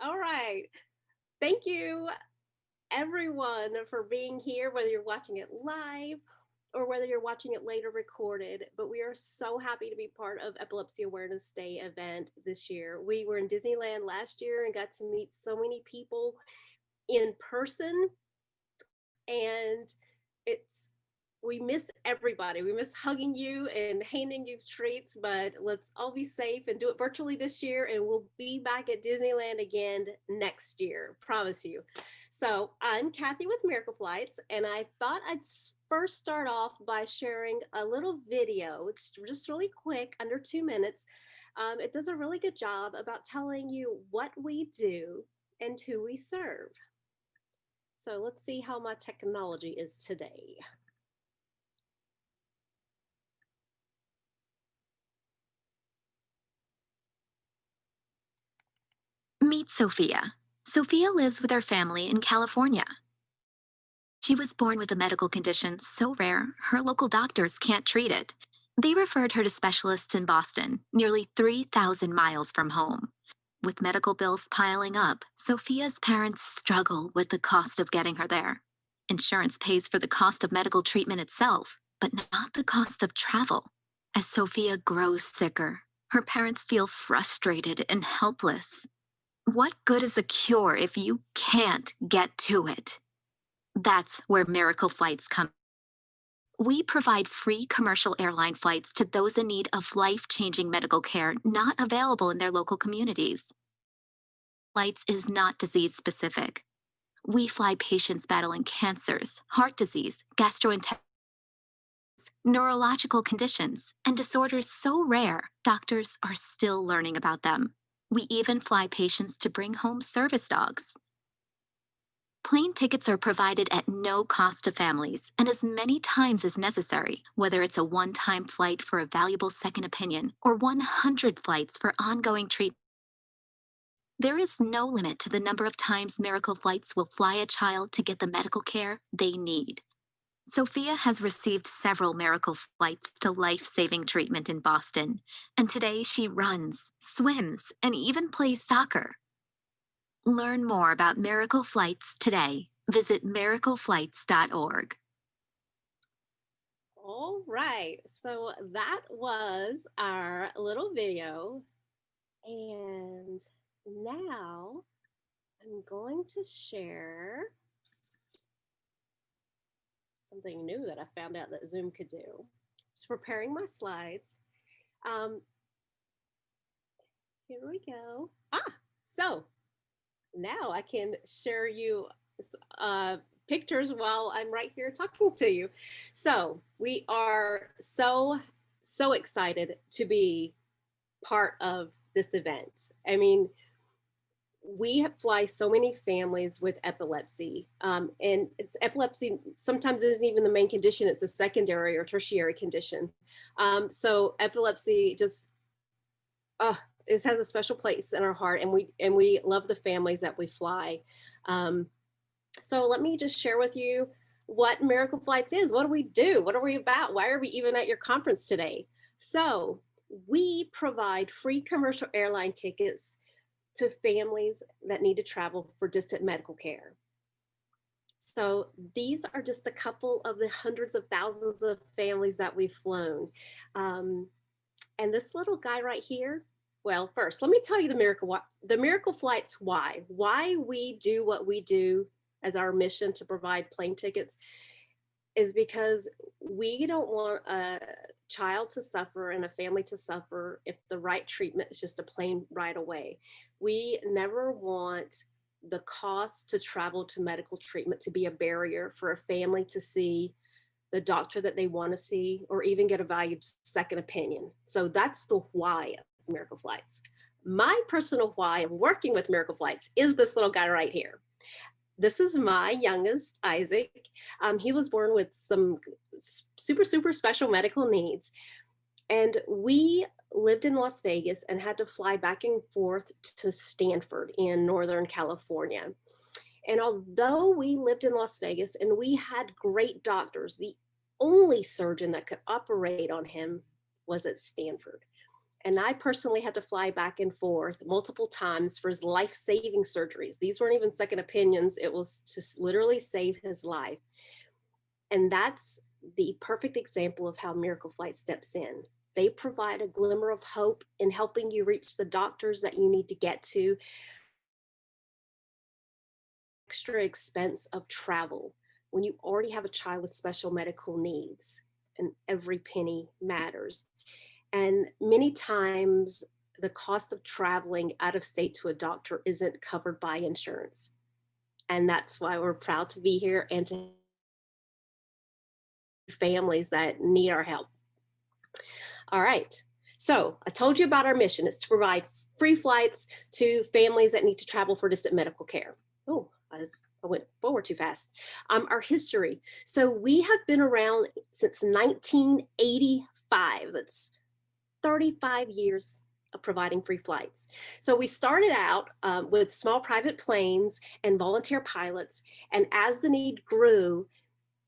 All right. Thank you, everyone, for being here, whether you're watching it live or whether you're watching it later recorded. But we are so happy to be part of Epilepsy Awareness Day event this year. We were in Disneyland last year and got to meet so many people in person, and it's we miss everybody. We miss hugging you and handing you treats, but let's all be safe and do it virtually this year. And we'll be back at Disneyland again next year, promise you. So I'm Kathy with Miracle Flights, and I thought I'd first start off by sharing a little video. It's just really quick, under 2 minutes. It does a really good job about telling you what we do and who we serve. So let's see how my technology is today. Meet Sophia. Sophia lives with her family in California. She was born with a medical condition so rare, her local doctors can't treat it. They referred her to specialists in Boston, nearly 3,000 miles from home. With medical bills piling up, Sophia's parents struggle with the cost of getting her there. Insurance pays for the cost of medical treatment itself, but not the cost of travel. As Sophia grows sicker, her parents feel frustrated and helpless. What good is a cure if you can't get to it? That's where Miracle Flights come. We provide free commercial airline flights to those in need of life-changing medical care not available in their local communities. Flights is not disease-specific. We fly patients battling cancers, heart disease, gastrointestinal, neurological conditions, and disorders so rare, doctors are still learning about them. We even fly patients to bring home service dogs. Plane tickets are provided at no cost to families and as many times as necessary, whether it's a one-time flight for a valuable second opinion or 100 flights for ongoing treatment. There is no limit to the number of times Miracle Flights will fly a child to get the medical care they need. Sophia has received several Miracle Flights to life-saving treatment in Boston, and today she runs, swims, and even plays soccer. Learn more about Miracle Flights today. Visit miracleflights.org. All right, so that was our little video, and now I'm going to share something new that I found out that Zoom could do. Just preparing my slides. Here we go. So now I can share you pictures while I'm right here talking to you. So we are so excited to be part of this event. I mean, we fly so many families with epilepsy, and epilepsy sometimes isn't even the main condition, it's a secondary or tertiary condition. So epilepsy just, it has a special place in our heart, and we love the families that we fly. So let me just share with you what Miracle Flights is. What do we do? What are we about? Why are we even at your conference today? So we provide free commercial airline tickets to families that need to travel for distant medical care. So these are just a couple of the hundreds of thousands of families that we've flown. And this little guy right here, well, first, let me tell you the Miracle Flights why we do what we do as our mission to provide plane tickets is because we don't want a child to suffer and a family to suffer if the right treatment is just a plane ride away. We never want the cost to travel to medical treatment to be a barrier for a family to see the doctor that they want to see or even get a valued second opinion. So that's the why of Miracle Flights. My personal why of working with Miracle Flights is this little guy right here. This is my youngest, Isaac. He was born with some super special medical needs. And we lived in Las Vegas and had to fly back and forth to Stanford in Northern California. And although we lived in Las Vegas and we had great doctors, the only surgeon that could operate on him was at Stanford. And I personally had to fly back and forth multiple times for his life-saving surgeries. These weren't even second opinions. It was to literally save his life. And that's the perfect example of how Miracle Flight steps in. They provide a glimmer of hope in helping you reach the doctors that you need to get to. Extra expense of travel when you already have a child with special medical needs, and every penny matters. And many times, the cost of traveling out of state to a doctor isn't covered by insurance. And that's why we're proud to be here and to families that need our help. All right. So I told you about our mission. It's to provide free flights to families that need to travel for distant medical care. Oh, I went forward too fast. Our history. So we have been around since 1985. That's 35 years of providing free flights. So we started out with small private planes and volunteer pilots. And as the need grew,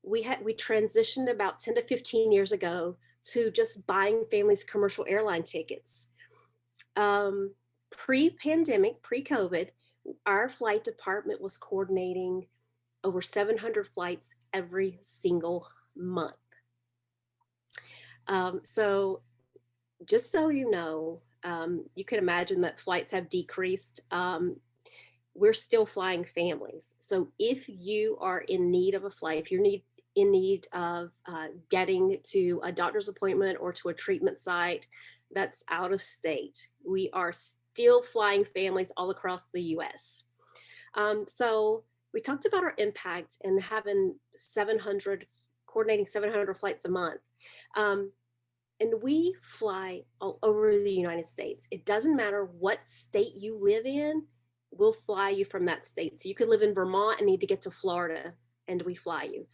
we transitioned about 10 to 15 years ago to just buying families commercial airline tickets. Pre-pandemic, pre-COVID, our flight department was coordinating over 700 flights every single month. So just so you know, you can imagine that flights have decreased. We're still flying families. So if you are in need of a flight, if you're in need of getting to a doctor's appointment or to a treatment site that's out of state, we are still flying families all across the US. So we talked about our impact and having coordinating 700 flights a month. And we fly all over the United States. It doesn't matter what state you live in, we'll fly you from that state. So you could live in Vermont and need to get to Florida, and we fly you.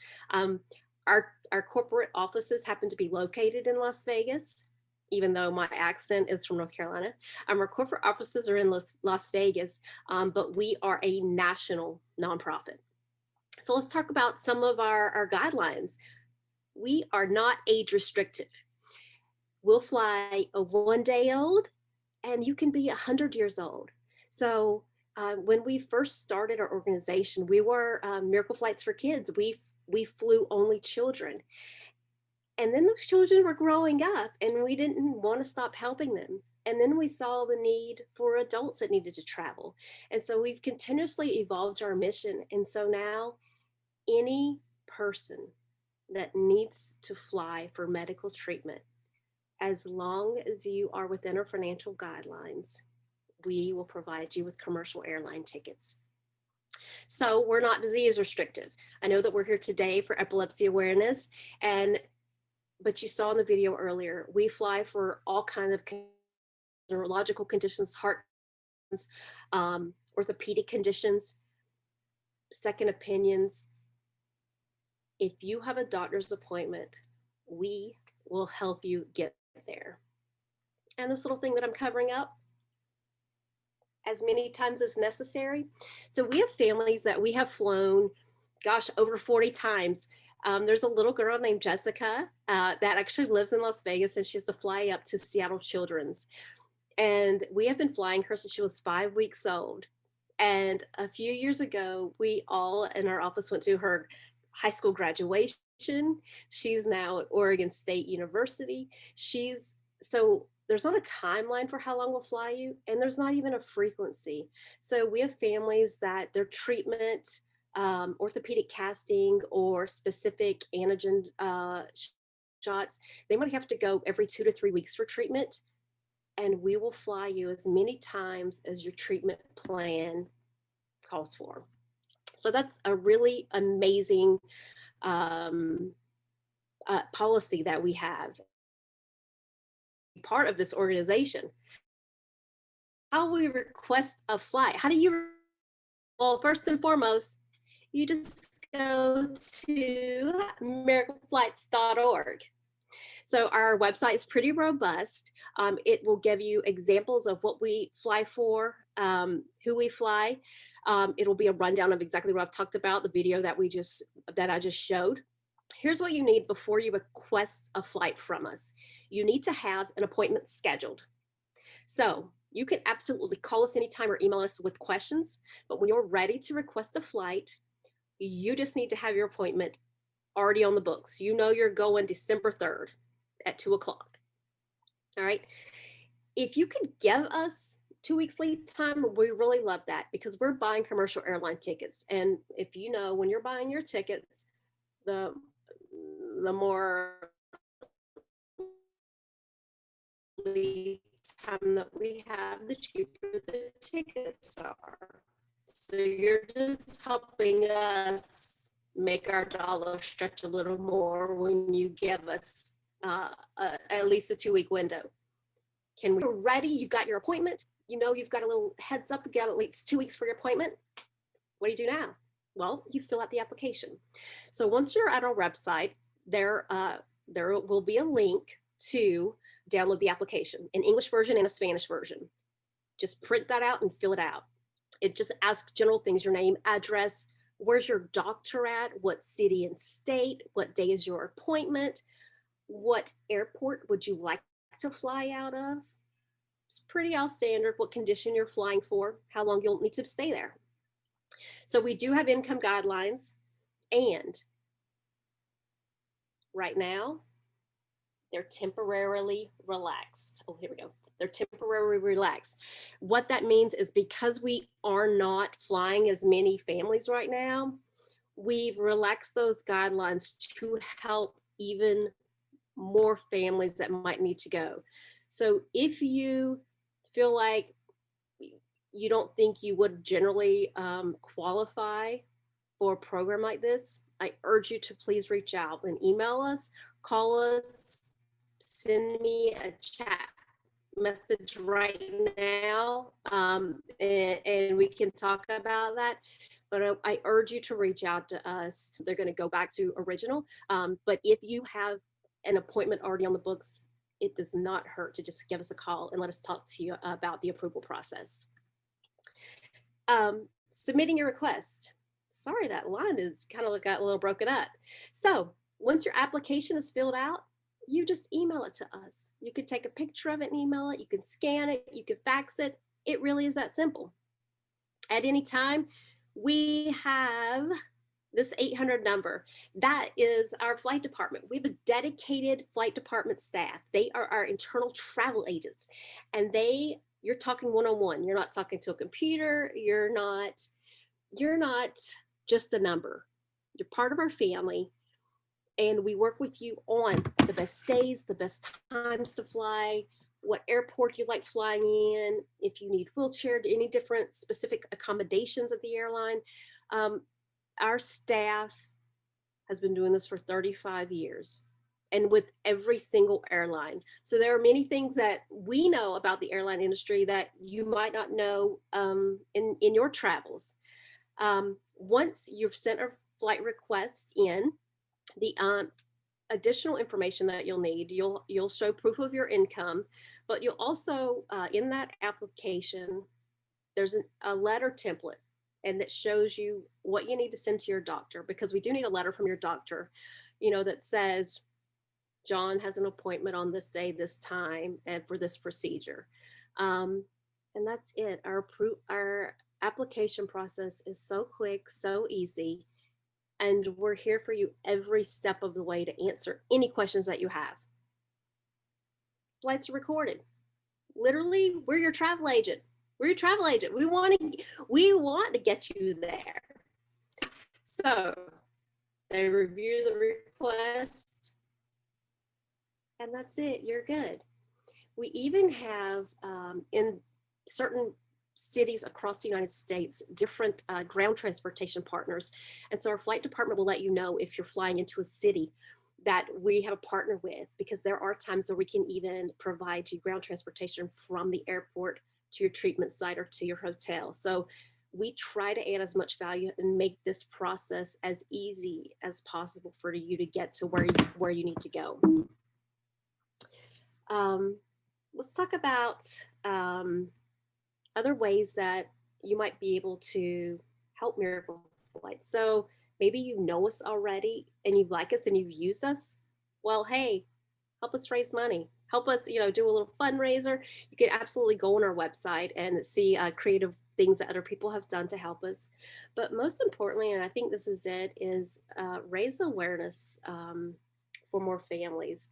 Our corporate offices happen to be located in Las Vegas, even though my accent is from North Carolina. Our corporate offices are in Las Vegas, but we are a national nonprofit. So let's talk about some of our guidelines. We are not age restrictive. We'll fly a 1-day-old, and you can be 100 years old. So when we first started our organization, we were Miracle Flights for Kids. We flew only children. And then those children were growing up, and we didn't want to stop helping them. And then we saw the need for adults that needed to travel. And so we've continuously evolved our mission. And so now any person that needs to fly for medical treatment, as long as you are within our financial guidelines, we will provide you with commercial airline tickets. So we're not disease restrictive. I know that we're here today for epilepsy awareness, but you saw in the video earlier, we fly for all kinds of neurological conditions, heart, orthopedic conditions, second opinions. If you have a doctor's appointment, we will help you get there. And this little thing that I'm covering up, as many times as necessary. So we have families that we have flown, gosh, over 40 times. There's a little girl named Jessica that actually lives in Las Vegas, and she has to fly up to Seattle Children's. And we have been flying her since she was 5 weeks old. And a few years ago, we all in our office went to her high school graduation. She's now at Oregon State University. So there's not a timeline for how long we'll fly you, and there's not even a frequency. So we have families that their treatment, orthopedic casting or specific antigen shots, they might have to go every 2 to 3 weeks for treatment, and we will fly you as many times as your treatment plan calls for. So that's a really amazing policy that we have. Part of this organization. How we request a flight? How do you? Well, first and foremost, you just go to miracleflights.org. So our website is pretty robust. It will give you examples of what we fly for, who we fly. It'll be a rundown of exactly what I've talked about, the video that I just showed. Here's what you need before you request a flight from us. You need to have an appointment scheduled. So you can absolutely call us anytime or email us with questions, but when you're ready to request a flight, you just need to have your appointment already on the books. You know you're going December 3rd at 2 o'clock. All right. If you could give us 2 weeks lead time, we really love that because we're buying commercial airline tickets. And if you know, when you're buying your tickets, the more lead time that we have, the cheaper the tickets are. So you're just helping us make our dollar stretch a little more when you give us at least a 2 week window. Can we ready? You've got your appointment. You know you've got a little heads up. You got at least 2 weeks for your appointment. What do you do now? Well, you fill out the application. So once you're at our website, there will be a link to download the application, an English version and a Spanish version. Just print that out and fill it out. It just asks general things, your name, address, where's your doctor at, what city and state, what day is your appointment, what airport would you like to fly out of. It's pretty all standard, what condition you're flying for, how long you'll need to stay there. So we do have income guidelines, and right now they're temporarily relaxed. Oh, here we go. They're temporarily relaxed. What that means is because we are not flying as many families right now, we've relaxed those guidelines to help even more families that might need to go. So if you feel like you don't think you would generally qualify for a program like this, I urge you to please reach out and email us, call us, send me a chat message right now, and we can talk about that. But I urge you to reach out to us. They're going to go back to original. But if you have an appointment already on the books, it does not hurt to just give us a call and let us talk to you about the approval process. Submitting your request. Sorry, that line is kind of got a little broken up. So once your application is filled out, you just email it to us. You can take a picture of it and email it. You can scan it. You can fax it. It really is that simple. At any time, we have this 800 number. That is our flight department. We have a dedicated flight department staff. They are our internal travel agents, and you're talking one-on-one. You're not talking to a computer. You're not just a number. You're part of our family. And we work with you on the best days, the best times to fly, what airport you like flying in, if you need wheelchair, any different specific accommodations at the airline. Our staff has been doing this for 35 years and with every single airline. So there are many things that we know about the airline industry that you might not know in your travels. Once you've sent a flight request in, the additional information that you'll need, you'll show proof of your income, but you'll also, in that application, there's a letter template, and that shows you what you need to send to your doctor, because we do need a letter from your doctor, that says, John has an appointment on this day, this time, and for this procedure. And that's it. Our application process is so quick, so easy. And we're here for you every step of the way to answer any questions that you have. Flights are recorded. Literally, we're your travel agent. We're your travel agent. We want to get you there. So they review the request, and that's it. You're good. We even have in certain cities across the United States, different ground transportation partners. And so our flight department will let you know if you're flying into a city that we have a partner with, because there are times where we can even provide you ground transportation from the airport to your treatment site or to your hotel. So we try to add as much value and make this process as easy as possible for you to get to where you need to go. Let's talk about other ways that you might be able to help Miracle Flight. So maybe you know us already and you like us and you've used us. Well, hey, help us raise money. help us, you know, do a little fundraiser, you can absolutely go on our website and see creative things that other people have done to help us. But most importantly, and I think this is it, is raise awareness for more families.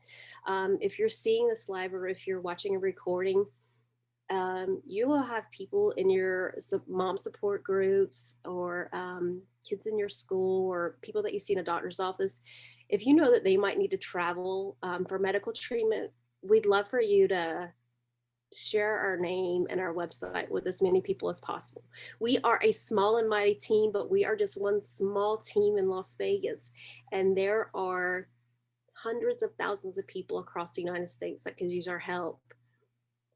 If you're seeing this live or if you're watching a recording, you will have people in your mom support groups or kids in your school or people that you see in a doctor's office. If you know that they might need to travel for medical treatment, we'd love for you to share our name and our website with as many people as possible. We are a small and mighty team, but we are just one small team in Las Vegas. And there are hundreds of thousands of people across the United States that could use our help.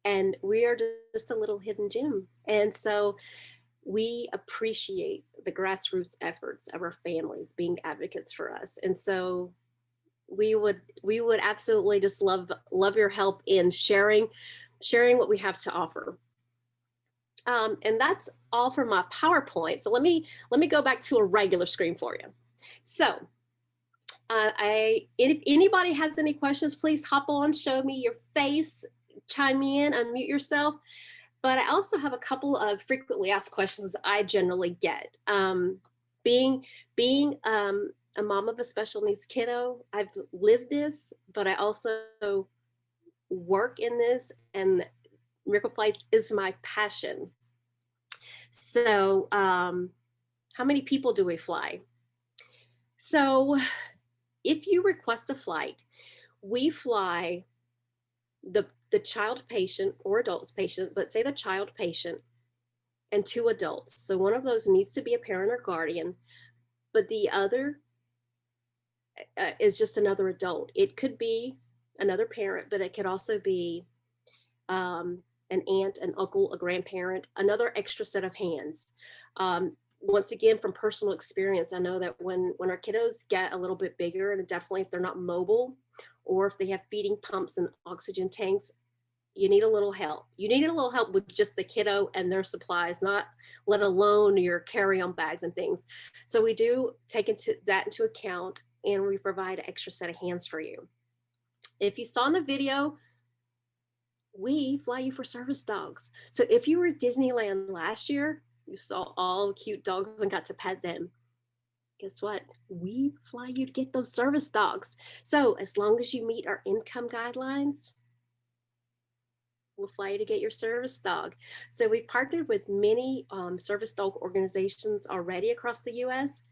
And we are just a little hidden gem. And so we appreciate the grassroots efforts of our families being advocates for us. And so we would absolutely just love your help in sharing what we have to offer. And that's all for my PowerPoint. So let me go back to a regular screen for you. So if anybody has any questions, please hop on, show me your face, chime in, unmute yourself. But I also have a couple of frequently asked questions I generally get. Being a mom of a special needs kiddo, I've lived this, but I also work in this, and Miracle Flights is my passion. So how many people do we fly? So if you request a flight, we fly the child patient or adults patient, but say the child patient and 2 adults. So one of those needs to be a parent or guardian, but the other is just another adult. It could be another parent, but it could also be an aunt, an uncle, a grandparent, another extra set of hands. Once again, from personal experience, I know that when our kiddos get a little bit bigger, and definitely if they're not mobile or if they have feeding pumps and oxygen tanks, you need a little help. You need a little help with just the kiddo and their supplies, not let alone your carry-on bags and things. So we do take that into account, and we provide an extra set of hands for you. If you saw in the video, we fly you for service dogs. So if you were at Disneyland last year, you saw all the cute dogs and got to pet them. Guess what? We fly you to get those service dogs. So as long as you meet our income guidelines, we'll fly you to get your service dog. So we've partnered with many service dog organizations already across the US,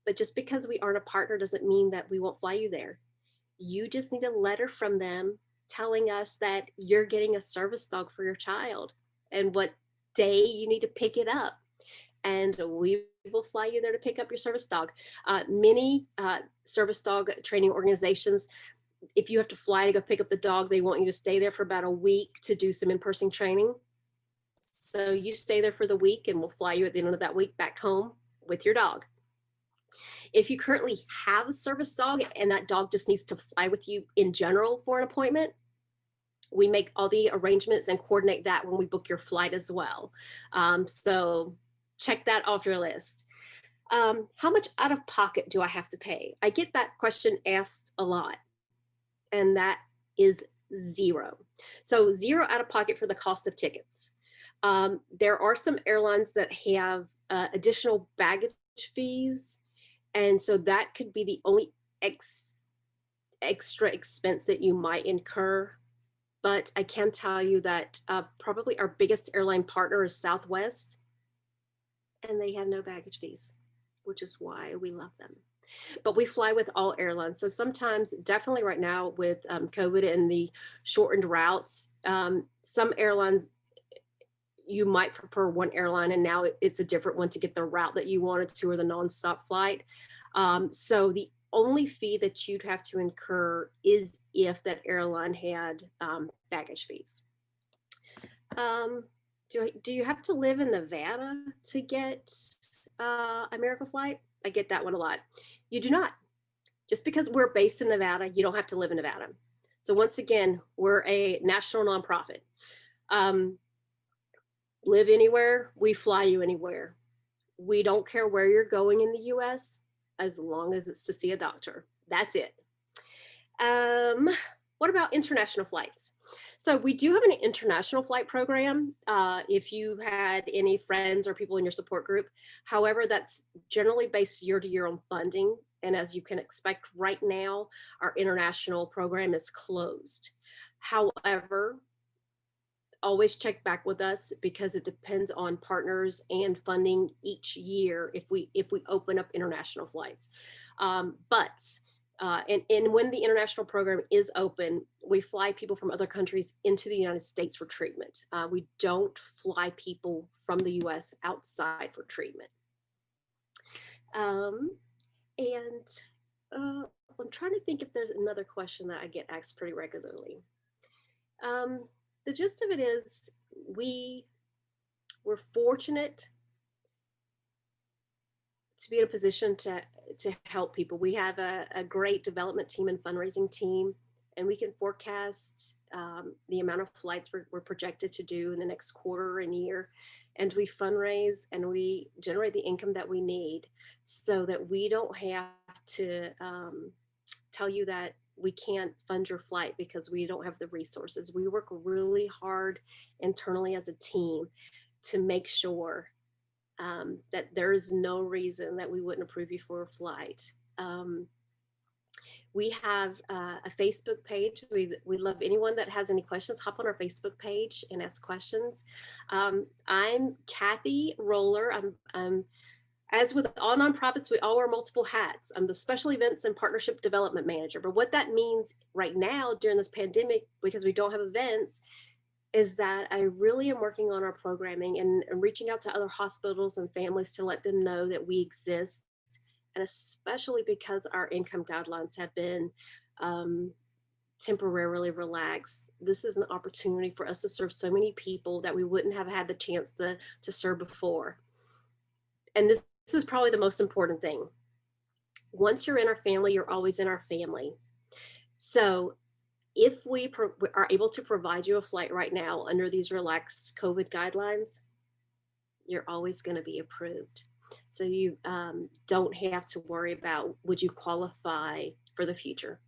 but just because we aren't a partner doesn't mean that we won't fly you there. You just need a letter from them telling us that you're getting a service dog for your child and what day you need to pick it up. And we will fly you there to pick up your service dog. Many service dog training organizations, if you have to fly to go pick up the dog, they want you to stay there for about a week to do some in-person training. So you stay there for the week, and we'll fly you at the end of that week back home with your dog. If you currently have a service dog and that dog just needs to fly with you in general for an appointment, we make all the arrangements and coordinate that when we book your flight as well. So check that off your list. How much out of pocket do I have to pay? I get that question asked a lot, and that is zero. So zero out of pocket for the cost of tickets. There are some airlines that have additional baggage fees, and so that could be the only extra expense that you might incur. But I can tell you that probably our biggest airline partner is Southwest, and they have no baggage fees, which is why we love them. But we fly with all airlines. So sometimes, definitely right now with COVID and the shortened routes, some airlines, you might prefer one airline and now it's a different one to get the route that you wanted to, or the nonstop flight. So the only fee that you'd have to incur is if that airline had baggage fees. Do you have to live in Nevada to get a Miracle Flight? I get that one a lot. You do not. Just because we're based in Nevada, you don't have to live in Nevada. So once again, we're a national nonprofit. Live anywhere, we fly you anywhere. We don't care where you're going in the US, as long as it's to see a doctor. That's it. What about international flights? So we do have an international flight program if you had any friends or people in your support group. However, that's generally based year to year on funding. And as you can expect right now, our international program is closed. However, always check back with us because it depends on partners and funding each year if we open up international flights. And when the international program is open, we fly people from other countries into the United States for treatment. We don't fly people from the US outside for treatment. And I'm trying to think if there's another question that I get asked pretty regularly. The gist of it is we're fortunate to be in a position to help people. We have a great development team and fundraising team, and we can forecast the amount of flights we're projected to do in the next quarter and year. And we fundraise and we generate the income that we need so that we don't have to tell you that we can't fund your flight because we don't have the resources. We work really hard internally as a team to make sure that there is no reason that we wouldn't approve you for a flight. We have a Facebook page. We love anyone that has any questions. Hop on our Facebook page and ask questions. I'm Kathy Roller. I'm as with all nonprofits, we all wear multiple hats. I'm the special events and partnership development manager. But what that means right now during this pandemic, because we don't have events, is that I really am working on our programming and reaching out to other hospitals and families to let them know that we exist. And especially because our income guidelines have been temporarily relaxed, this is an opportunity for us to serve so many people that we wouldn't have had the chance to serve before. And this is probably the most important thing. Once you're in our family, you're always in our family. So if we are able to provide you a flight right now under these relaxed COVID guidelines, you're always going to be approved. So you don't have to worry about would you qualify for the future,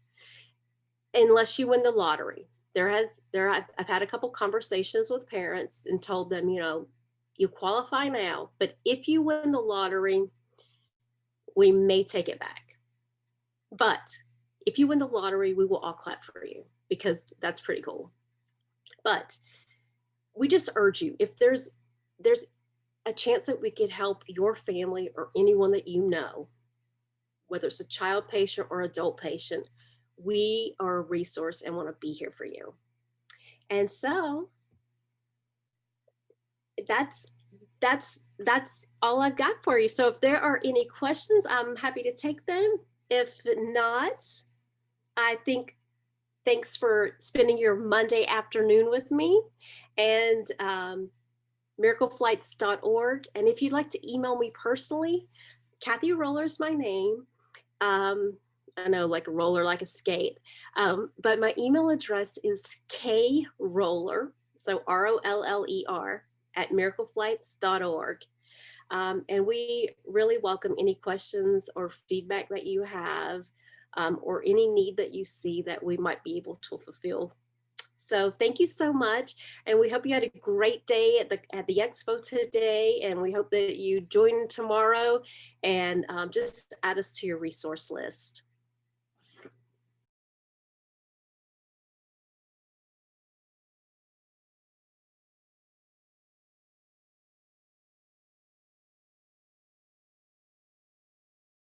unless you win the lottery. I've had a couple conversations with parents and told them, you qualify now, but if you win the lottery, we may take it back. But if you win the lottery, we will all clap for you because that's pretty cool. But we just urge you, if there's a chance that we could help your family or anyone that you know, whether it's a child patient or adult patient, we are a resource and want to be here for you. And so that's all I've got for you. So if there are any questions, I'm happy to take them. If not, I think thanks for spending your Monday afternoon with me, and miracleflights.org. And if you'd like to email me personally, Kathy Roller is my name. I know, like a roller, like a skate. But my email address is kroller, so ROLLER, at miracleflights.org. And we really welcome any questions or feedback that you have, or any need that you see that we might be able to fulfill. So thank you so much. And we hope you had a great day at the expo today. And we hope that you join tomorrow and just add us to your resource list.